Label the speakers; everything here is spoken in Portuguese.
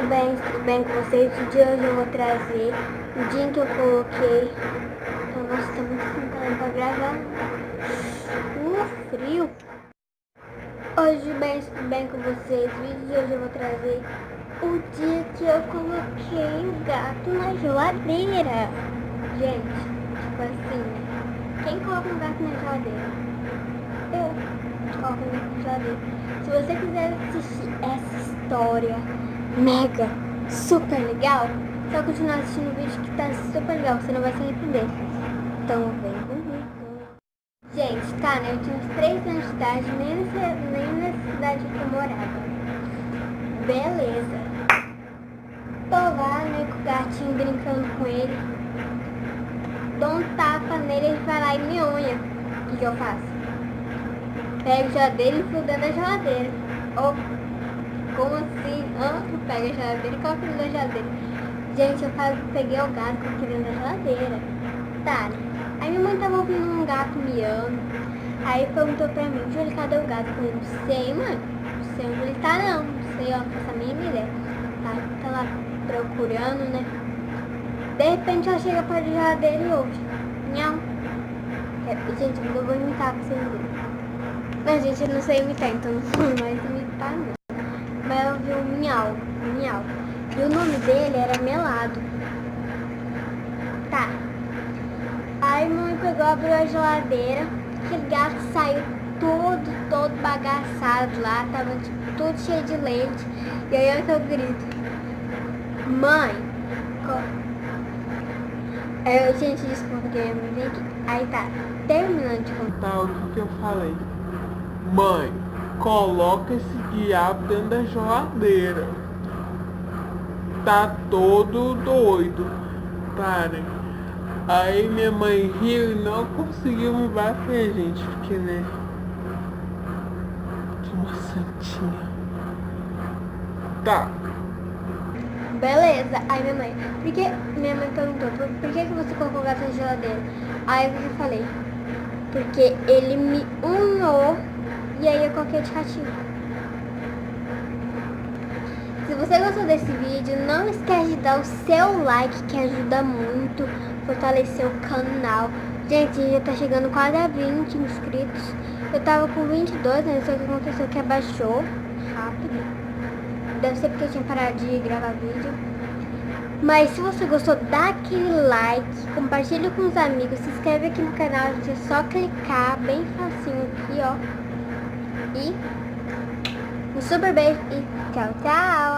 Speaker 1: bem? Tudo bem com vocês? O de hoje eu vou trazer o dia em que eu coloquei. Nossa, tá muito quente pra gravar. Frio. Hoje tudo bem com vocês? O vídeo de hoje eu vou trazer o dia que eu coloquei o gato na geladeira. Gente, tipo assim, quem coloca um gato na geladeira? Eu coloco um gato na geladeira. Se você quiser assistir essa história mega, super legal, só continuar assistindo o vídeo que tá super legal, você não vai se arrepender. Então vem comigo. Gente, tá, né? Eu tinha uns 3 anos de idade, nem nessa cidade que eu morava. Beleza. Tô lá, né, com o gatinho brincando com ele. Dou um tapa nele, ele vai lá e me unha. O que eu faço? Pego a geladeira e enfio dentro da geladeira. Como assim? Pega a geladeira e coloca dentro da geladeira. Gente, peguei o gato com aquele dentro da geladeira. Tá, né? Aí minha mãe tava ouvindo um gato miando. Aí perguntou pra mim, Júlia, cadê o gato? Eu falei, não sei, mãe. Não sei onde ele tá, não. Não sei, ó, faço a mínima ideia. Tá lá procurando, né? De repente ela chega perto da geladeira e ouve. Nhau. Gente, eu vou imitar pra vocês verem. Mas, gente, eu não sei imitar, então não vou mais imitar, não. Mas eu vi um miau. E o nome dele era Melado. Tá. Aí mamãe pegou, abriu a geladeira. Aquele gato saiu todo bagaçado lá. Tava tipo, tudo cheio de leite. E aí eu grito. Mãe. Gente, desculpa que eu me vi aqui. Aí tá. Terminando de contar
Speaker 2: o que eu falei. Mãe, coloca esse diabo dentro da geladeira. Tá todo doido. Parem. Aí minha mãe riu e não conseguiu me bater, gente. Porque, né? De uma santinha. Tá.
Speaker 1: Beleza. Aí minha mãe perguntou, por que você colocou o gato na geladeira? Aí eu falei, porque ele me unhou e aí eu coloquei de ratinho. Se você gostou desse vídeo, não esquece de dar o seu like, que ajuda muito a fortalecer o canal. Gente, já tá chegando quase a 20 inscritos. Eu tava com 22, né? Só que aconteceu que abaixou rápido. Deve ser porque eu tinha parado de gravar vídeo. Mas se você gostou, dá aquele like, compartilha com os amigos, se inscreve aqui no canal, gente, é só clicar, bem facinho aqui, ó. E um super beijo e tchau, tchau!